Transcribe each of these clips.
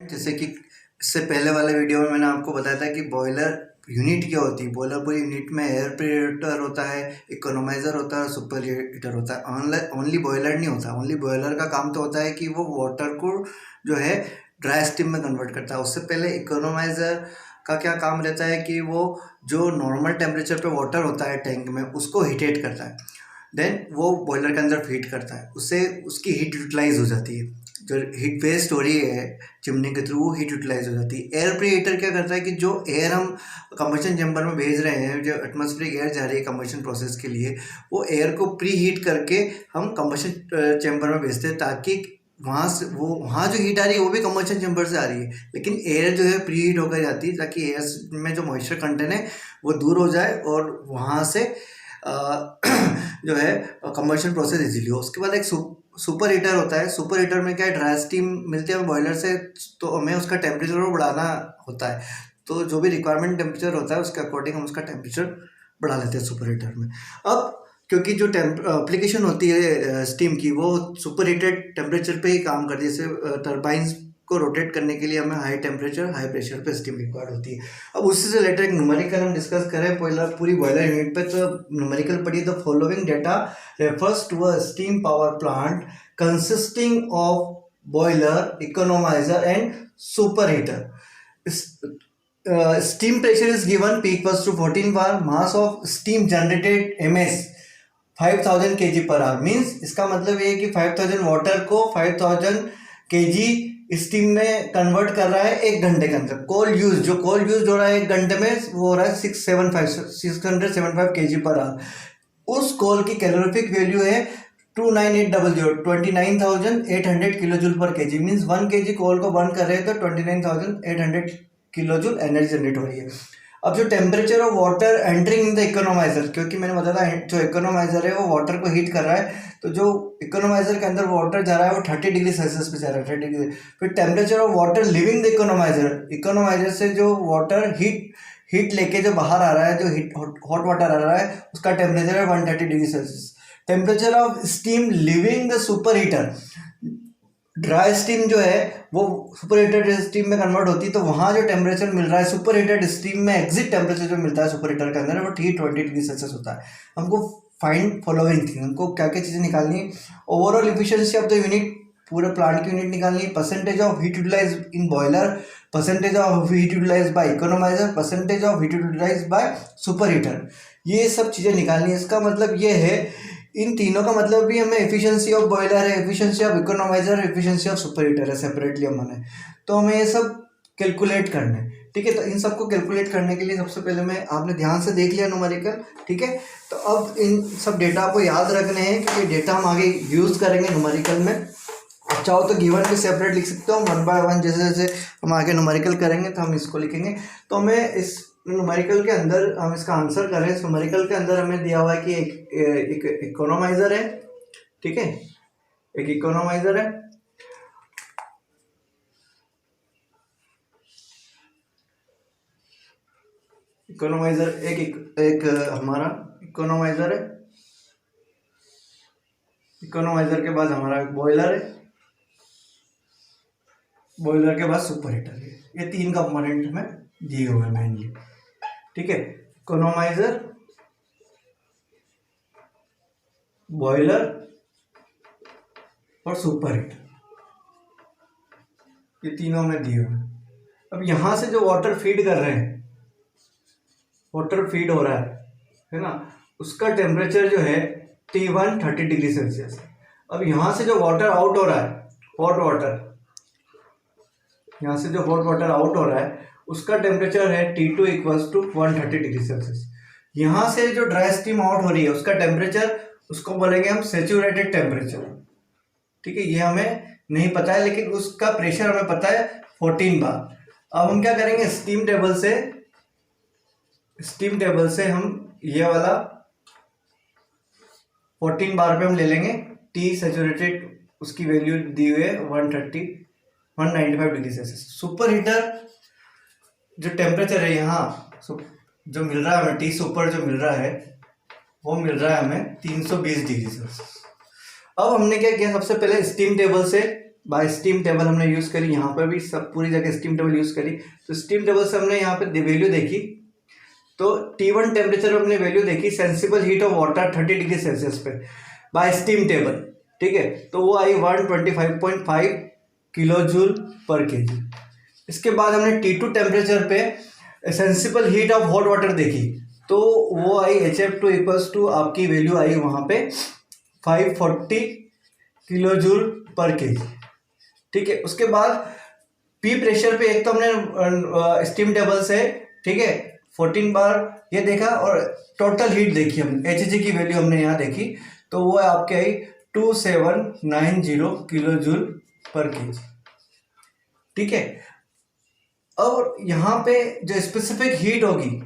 जैसे कि इससे पहले वाले वीडियो में मैंने आपको बताया था कि बॉयलर यूनिट क्या होती है। बॉयलर पूरी यूनिट में एयर प्रेरेटर होता है, इकोनोमाइज़र होता है, सुपर हीटर होता है। ओनली बॉयलर नहीं होता। ओनली बॉयलर का काम तो होता है कि वो वाटर को जो है ड्राई स्टीम में कन्वर्ट करता है। उससे पहले इकोनोमाइज़र का क्या काम रहता है कि वो जो नॉर्मल टेम्परेचर पे वाटर होता है टैंक में उसको हीटेट करता है, देन वो बॉयलर के अंदर फीड करता है, उससे उसकी हीट यूटिलाइज हो जाती है। जो हीट वेस्ट हो रही है चिमनी के थ्रू वो हीट यूटिलाइज हो जाती है। एयर प्रीहीटर क्या करता है कि जो एयर हम कंबशन चैम्बर में भेज रहे हैं, जो एटमॉस्फेरिक एयर जा रही है कंबशन प्रोसेस के लिए, वो एयर को प्री हीट करके हम कंबशन चैम्बर में भेजते हैं, ताकि वहाँ जो हीट आ रही है वो भी कंबशन चैम्बर से आ रही है, लेकिन एयर जो है प्री हीट होकर जाती है, ताकि एयर में जो मॉइस्चर कंटेंट है वो दूर हो जाए और वहाँ से जो है कंबशन प्रोसेस इजीली हो। उसके बाद एक सुपर हीटर होता है। सुपर हीटर में क्या है, ड्राई स्टीम मिलती है बॉयलर से, तो हमें उसका टेम्परेचर को बढ़ाना होता है। तो जो भी रिक्वायरमेंट टेम्परेचर होता है उसके अकॉर्डिंग हम उसका टेम्परेचर बढ़ा लेते हैं सुपर हीटर में। अब क्योंकि जो एप्लीकेशन होती है स्टीम की वो सुपर हीटेड टेम्परेचर पे ही काम करती है। जैसे टर्बाइंस को रोटेट करने के लिए हमें हाई टेम्परेचर हाई प्रेशर पे स्टीम रिक्वायर्ड होती है। अब उससे से रिलेटेड एक न्यूमेरिकल हम डिस्कस करें पूरी बॉयलर यूनिट पे, तो न्यूमेरिकल पढ़िए। The following data refers to a steam power plant consisting of boiler, economiser and super heater. Steam pressure is given, P equals to 14 bar, mass of steam generated MS 5000 kg per hour. Means इसका मतलब ये है कि 5000 water को 5000 kg steam में convert कर रहा है 1 घंटे के अंदर। कोल यूज हो रहा है 1 घंटे में वो हो रहा है 675 kg पर आवर। उस कोल की कैलोरीफिक वैल्यू है 29800 किलो जूल पर केजी। मीन्स 1 kg कोल को बर्न कर रहे हैं तो 29800 किलो जूल एनर्जी जनरेट हो रही है। अब जो temperature of water entering in the economiser, क्योंकि मैंने बताया था जो इकोनोमाइजर है वो वाटर को हीट कर रहा है, तो जो इकोनोमाइजर के अंदर वाटर जा रहा है वो 30 डिग्री सेल्सियस पे जा रहा है, 30 डिग्री। फिर temperature of water living the economiser से जो वाटर हीट लेके जो बाहर आ रहा है, जो हॉट वाटर आ रहा है, उसका टेम्परेचर है 130 degree Celsius. Temperature of steam living the super heater, dry steam जो है वो सुपर हीटेड स्टीम में कन्वर्ट होती है, तो वहाँ जो टेम्परेचर मिल रहा है सुपर हीटेड स्टीम में, एग्जिट टेम्परेचर जो मिलता है सुपर हीटर के अंदर वो 20 डिग्री सेल्सियस होता है। हमको फाइंड फॉलोइंग थिंग, हमको क्या क्या चीज़ें निकालनी है। Overall efficiency of the unit, पूरे प्लांट की यूनिट निकालनी है। Percentage of heat utilize in boiler, percentage of heat utilize by economizer, percentage of heat utilize by super heater, ये सब चीज़ें निकालनी है। इसका मतलब ये है, इन तीनों का मतलब भी हमें एफिशिएंसी ऑफ बॉयलर है, efficiency of economiser, efficiency of super heater है, सेपरेटली हमने, तो हमें ये सब कैलकुलेट करना है। ठीक है, तो इन सबको कैलकुलेट करने के लिए सबसे पहले आपने ध्यान से देख लिया न्यूमेरिकल। ठीक है, तो अब इन सब डेटा को याद रखने हैं, क्योंकि डेटा हम आगे यूज़ करेंगे न्यूमेरिकल में। चाहो तो गिवन भी सेपरेट लिख सकते हो, 1 by 1 जैसे जैसे हम आगे न्यूमेरिकल करेंगे तो हम इसको लिखेंगे। तो हमें इस न्यूमेरिकल के अंदर हम इसका आंसर करें। इस न्यूमेरिकल के अंदर हमें दिया हुआ है कि एक इकोनोमाइजर है। ठीक है, एक इकोनोमाइजर है, इकोनोमाइजर एक हमारा इकोनोमाइजर है। इकोनोमाइजर के बाद हमारा बॉयलर है, बॉयलर के बाद सुपर हीटर है। ये 3 कंपोनेंट हमें दिए हुए हैं मेनली। ठीक है, इकोनोमाइजर, बॉयलर और सुपर हीटर, ये तीनों में दिए हुए हैं। अब यहां से जो वाटर फीड कर रहे हैं, वाटर फीड हो रहा है ना, उसका टेम्परेचर जो है T1 30 डिग्री सेल्सियस। अब यहां से जो वाटर आउट हो रहा है, हॉट वाटर, यहाँ से जो हॉट वाटर आउट हो रहा है उसका टेम्परेचर है T2 equals to 130 degree Celsius. यहाँ से जो ड्राई स्टीम आउट हो रही है उसका टेम्परेचर, उसको बोलेंगे हम सेचुरेटेड टेम्परेचर। ठीक है, ये हमें नहीं पता है, लेकिन उसका प्रेशर हमें पता है 14 बार। अब हम क्या करेंगे, स्टीम टेबल से हम ये वाला 14 बार पे हम ले लेंगे। T सेचुरेटेड उसकी वैल्यू दी हुई है 195 डिग्री सेल्सियस। सुपर हीटर जो टेम्परेचर है यहाँ जो मिल रहा है हमें, T सुपर जो मिल रहा है वो मिल रहा है हमें 320 डिग्री सेल्सियस। अब हमने क्या किया, सबसे पहले स्टीम टेबल से बाय स्टीम टेबल हमने यूज़ करी, यहाँ पर भी सब पूरी जगह स्टीम टेबल यूज़ करी। तो स्टीम टेबल से हमने यहाँ पे वैल्यू देखी, तो T1 टेम्परेचर में हमने वैल्यू देखी sensible heat of water 30 degree Celsius पे बाय स्टीम टेबल, ठीक है। तो वो आई 125.5 किलो जूल पर केजी। इसके बाद हमने T2 टेम्परेचर पे sensible heat of hot water देखी, तो वो आई HF2 इक्वल्स टू आपकी वैल्यू आई वहाँ पे 540 किलो जूल पर केजी, ठीक है। उसके बाद पी प्रेशर पे एक तो हमने स्टीम टेबल से, ठीक है, 14 बार ये देखा, और टोटल हीट देखी हमने, Hg की वैल्यू हमने यहाँ देखी, तो वो आपके आई 2790 किलो जूल पर केजी, ठीक है। अब यहाँ पे जो स्पेसिफिक हीट होगी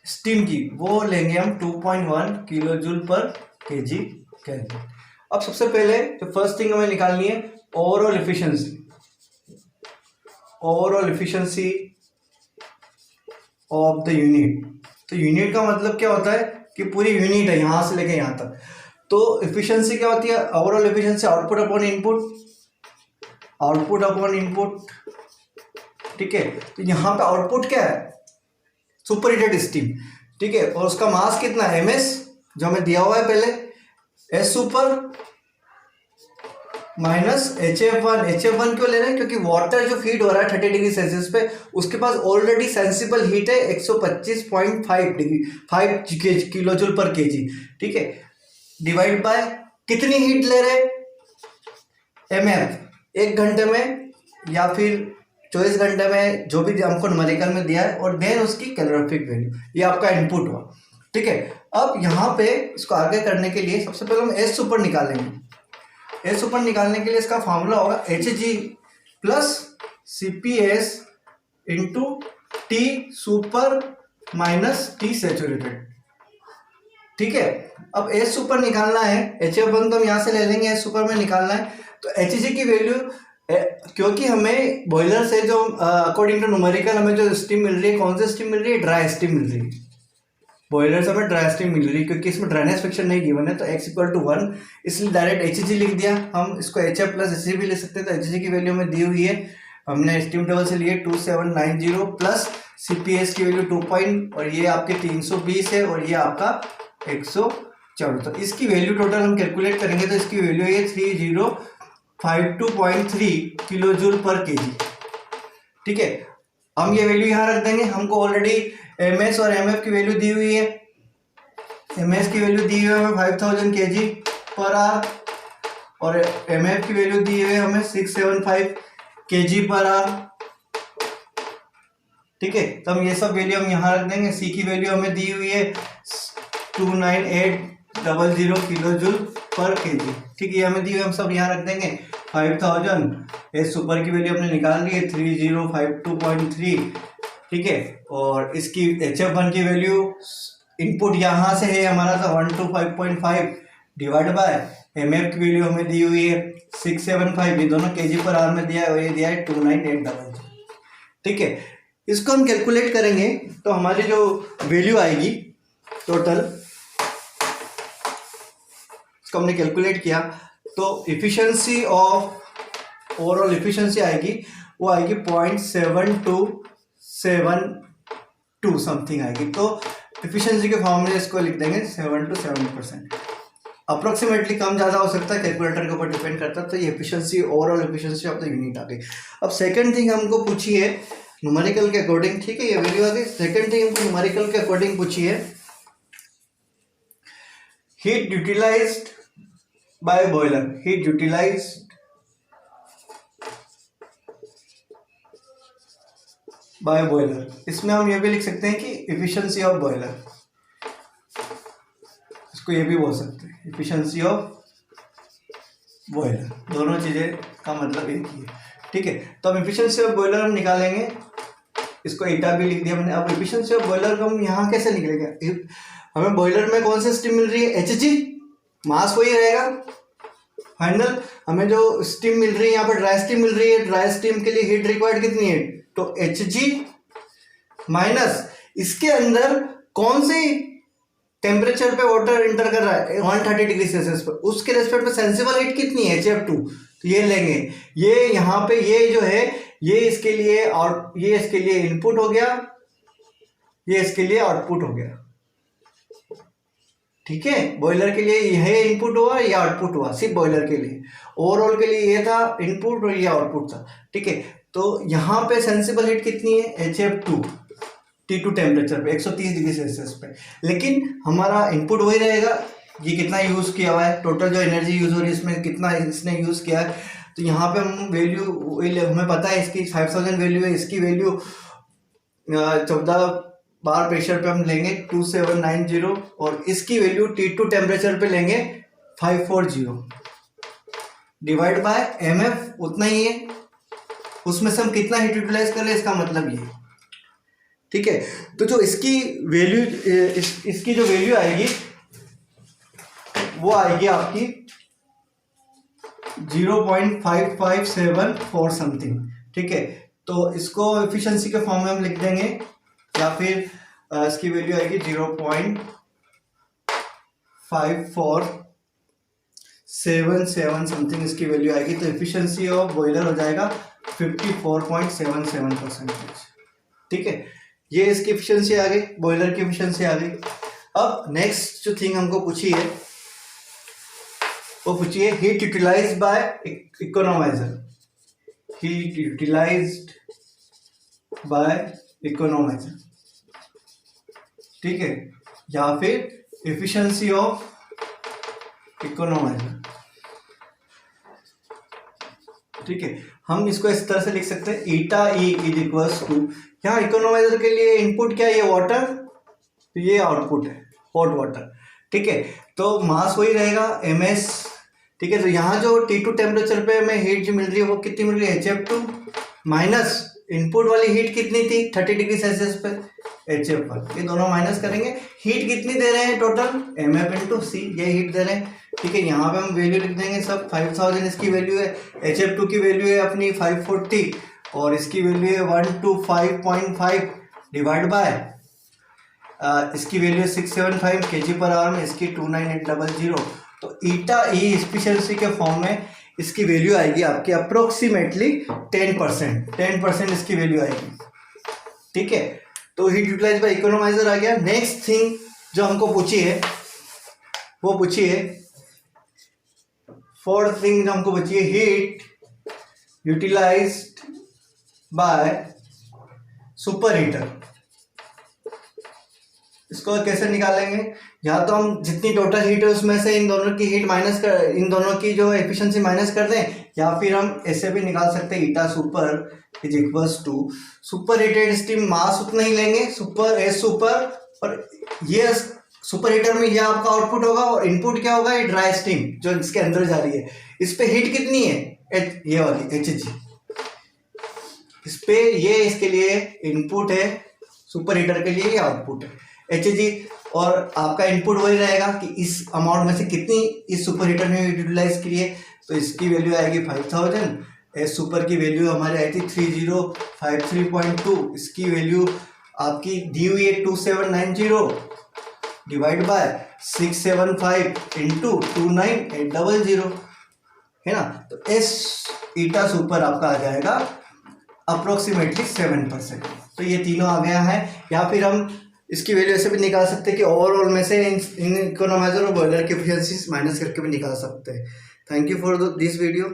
स्टीम की वो लेंगे हम 2.1 किलो जूल पर केजी केल्विन। अब सबसे पहले जो फर्स्ट थिंग हमें निकालनी है overall efficiency. Overall efficiency of the unit. तो यूनिट का मतलब क्या होता है कि पूरी यूनिट है यहाँ से लेके यहाँ तक। तो एफिशिएंसी क्या होती है? Overall efficiency output upon input, output upon input, ठीक है। तो यहाँ पे आउटपुट क्या है? सुपर हीटेड स्टीम, ठीक है। और उसका मास कितना है? ms, जो हमें दिया हुआ है पहले, S super minus HF1। HF1 क्यों ले रहे हैं? क्योंकि वाटर जो फीड हो रहा है 30 डिग्री सेल्सियस पे, उसके पास ऑलरेडी सेंसिबल हीट है 125.5 डिग्री 5 किलो जूल पर केजी, ठीक है। डिवाइड बाय कितनी हीट ले रहे? mf, 1 घंटे में या फिर 24 घंटे में, जो भी हमको न्यूमेरिकल में दिया है, और देन उसकी कैलोरीफिक वैल्यू, ये आपका इनपुट हुआ, ठीक है। अब यहाँ पे इसको आगे करने के लिए सबसे पहले हम S सुपर निकालेंगे। S सुपर निकालने के लिए इसका फॉर्मूला होगा Hg plus CPS into T super minus T saturated, ठीक है। अब S सुपर निकालना है, HF1 तो हम यहाँ से ले लेंगे, S सुपर में निकालना है। तो Hg की वैल्यू, क्योंकि हमें बॉयलर से जो अकॉर्डिंग टू न्यूमेरिकल हमें जो स्टीम मिल रही है, कौन सी स्टीम मिल रही है? ड्राई स्टीम मिल रही है। बॉयलर से हमें ड्राई स्टीम मिल रही है, क्योंकि इसमें ड्राइनेस फ्रिक्शन नहीं गिवन है, तो x इक्वल टू 1, इसलिए डायरेक्ट Hg लिख दिया। हम इसको HF प्लस Hg भी ले सकते हैं। तो Hg की वैल्यू हमें दी हुई है, हमने स्टीम टेबल से लिए 2790 प्लस CPS की वैल्यू 2 पॉइंट, और ये आपके 320 है, और ये आपका 114। तो इसकी वैल्यू टोटल हम कैलकुलेट करेंगे, तो इसकी वैल्यू है 3052.3 किलो जूल पर केजी, ठीक है। हम ये वैल्यू यहाँ रख देंगे। हमको ऑलरेडी ms और mf की वैल्यू दी हुई है। ms की वैल्यू दी हुई है हमें 5000 kg पर आवर, और mf की वैल्यू दी हुई है हमें 675 kg पर आवर, ठीक है। तो हम ये सब वैल्यू हम यहाँ रख देंगे। c की वैल्यू हमें दी हुई है 29800 किलो जूल पर केजी, ठीक है। ये हमें दी हुई, हम सब यहाँ रख देंगे। 5000 एस सुपर की वैल्यू हमने निकाल ली है 3052.3, ठीक है। और इसकी HF1 की वैल्यू इनपुट यहाँ से है हमारा था 125.5 डिवाइड बाय mf की वैल्यू हमें दी हुई है 675, ये दोनों केजी पर आवर में दिया है, और ये दिया है 29800, ठीक है। इसको हम कैलकुलेट करेंगे तो हमारी जो वैल्यू आएगी टोटल, इसको हमने कैलकुलेट किया, तो इफिशिएंसी ऑफ ओवरऑल इफिशिएंसी आएगी, वो आएगी 0.7272 समथिंग आएगी। तो इफिशिएंसी के फॉर्मूले इसको लिख देंगे 7 to 7%, अप्रोक्सीमेटली कम ज़्यादा हो सकता है, कैलकुलेटर के ऊपर डिपेंड करता है। तो ये efficiency, overall efficiency of the unit आ गई। अब सेकंड थिंग हमको पूछी है न्यूमेरिकल के अकॉर्डिंग, ठीक है, ये वैल्यू आ गई। सेकंड थिंग हमको न्यूमेरिकल के अकॉर्डिंग पूछी है, heat utilized by boiler, heat utilized by boiler. इसमें हम ये भी लिख सकते हैं कि एफिशिएंसी ऑफ बॉयलर, इसको ये भी बोल सकते हैं एफिशिएंसी ऑफ बॉयलर, दोनों चीजें का मतलब एक ही है, ठीक है। तो अब एफिशिएंसी ऑफ बॉयलर हम निकालेंगे, इसको ईटा भी लिख दिया हमने। अब एफिशिएंसी ऑफ बॉयलर को हम यहाँ कैसे निकलेंगे? हमें बॉयलर में कौन सी स्टीम मिल रही है? Hg, मास वही रहेगा फाइनल। हमें जो स्टीम मिल रही है यहाँ पर ड्राई स्टीम मिल रही है, ड्राई स्टीम के लिए हीट रिक्वायर्ड कितनी है? तो Hg माइनस इसके अंदर कौन सी टेम्परेचर पे वाटर इंटर कर रहा है 130 डिग्री सेल्सियस पर, उसके रेस्पेक्ट में सेंसिबल हीट कितनी है? HF2, तो ये लेंगे, ये यहाँ पे ये जो है ये इसके लिए आउट, ये इसके लिए इनपुट हो गया, ये इसके लिए आउटपुट हो गया। ठीक है, बॉयलर के लिए यह इनपुट हुआ, ये आउटपुट हुआ, सिर्फ बॉयलर के लिए। ओवरऑल के लिए ये था इनपुट और ये आउटपुट था। ठीक है, तो यहाँ पे सेंसिबल हीट कितनी है, HF2 T2 टेम्परेचर पे 130 डिग्री सेल्सियस पे, लेकिन हमारा इनपुट वही रहेगा। ये कितना यूज़ किया हुआ है, टोटल जो एनर्जी यूज़ हो रही है इसमें कितना इसने यूज़ किया है, तो यहाँ पे हम वैल्यू हमें पता है इसकी 5000 वैल्यू है, इसकी वैल्यू 14 बार प्रेशर पे हम लेंगे 2790 और इसकी वैल्यू T2 टेम्परेचर पे लेंगे 540 डिवाइड बाय MF, उतना ही है। उसमें से हम कितना हीट यूटिलाइज कर रहे हैं इसका मतलब ये। ठीक है, तो जो इसकी वैल्यू इसकी जो वैल्यू आएगी वो आएगी आपकी 0.5574 समथिंग। ठीक है, तो इसको एफिशिएंसी के फॉर्म में हम लिख देंगे, या फिर इसकी वैल्यू आएगी 0.5477 समथिंग इसकी वैल्यू आएगी। तो एफिशिएंसी ऑफ बॉयलर हो जाएगा 54.77%। ठीक है, ये इसकी एफिशिएंसी आ गई, बॉयलर की एफिशिएंसी आ गई। अब नेक्स्ट जो थिंग हमको पूछी है वो पूछी है heat utilized by economizer, heat utilized by economizer. ठीक है, या फिर एफिशिएंसी ऑफ इकोनोमाइजर। ठीक है, हम इसको इस तरह से लिख सकते हैं, ईटा ई इज इक्वल्स टू, यहाँ इकोनोमाइजर के लिए इनपुट क्या है, ये वाटर, तो ये आउटपुट है हॉट वाटर। ठीक है, तो मास वही रहेगा MS। ठीक है, तो यहाँ जो T2 टेम्परेचर पे हमें हीट जो मिल रही है वो कितनी मिल रही है, HF2 माइनस इनपुट वाली हीट कितनी थी 30 डिग्री सेल्सियस पे, HF1। ये दोनों माइनस करेंगे, हीट कितनी दे रहे हैं टोटल, MF इंटू C, ये हीट दे रहे हैं। ठीक है, यहाँ पे हम वैल्यू लिख देंगे सब, 5000 इसकी वैल्यू है, HF2 की वैल्यू है अपनी 540 और इसकी वैल्यू है 125.5 डिवाइड बाय इसकी वैल्यू 675 kg/h में, इसकी 29800। तो ईटा ई एफिशिएंसी के फॉर्म में इसकी वैल्यू आएगी आपकी अप्रोक्सीमेटली 10% इसकी वैल्यू आएगी। ठीक है, तो हीट यूटिलाइज बाय इकोनोमाइजर आ गया। नेक्स्ट थिंग जो हमको पूछी है वो पूछी है, फोर्थ थिंग जो हमको पूछी है, heat utilized by super heater. इसको कैसे निकालेंगे, या तो हम जितनी टोटल हीट है उसमें से इन दोनों की हीट माइनस कर, इन दोनों की जो एफिशिएंसी माइनस कर दें, या फिर हम ऐसे भी निकाल सकते हैं, eta super is equals to super heated steam mass उतना ही लेंगे, सुपर एस सुपर, और ये सुपर हीटर में यह आपका आउटपुट होगा और इनपुट क्या होगा, ये ड्राई स्टीम जो इसके अंदर जा रही है। इस पे हीट कितनी है, ये वाली HG, इस पे ये इसके लिए इनपुट है, सुपर हीटर के लिए ये आउटपुट है HG, और आपका इनपुट वही रहेगा कि इस अमाउंट में से कितनी इस सुपर हीटर ने यूटिलाइज की है। तो इसकी वैल्यू आएगी 5000, एस सुपर की वैल्यू हमारी आई थी 3053.2, इसकी वैल्यू आपकी दी हुई है 2790 डिवाइड बाय 675 इंटू 29800, है ना। तो एस ईटा सुपर आपका आ जाएगा अप्रोक्सीमेटली 7%। तो ये तीनों आ गया है, या फिर हम इसकी वैल्यू ऐसे भी निकाल सकते हैं कि ओवरऑल में से इन इकोनोमाइजर और बॉयलर की एफिशिएंसी माइनस करके भी निकाल सकते हैं। Thank you for this video.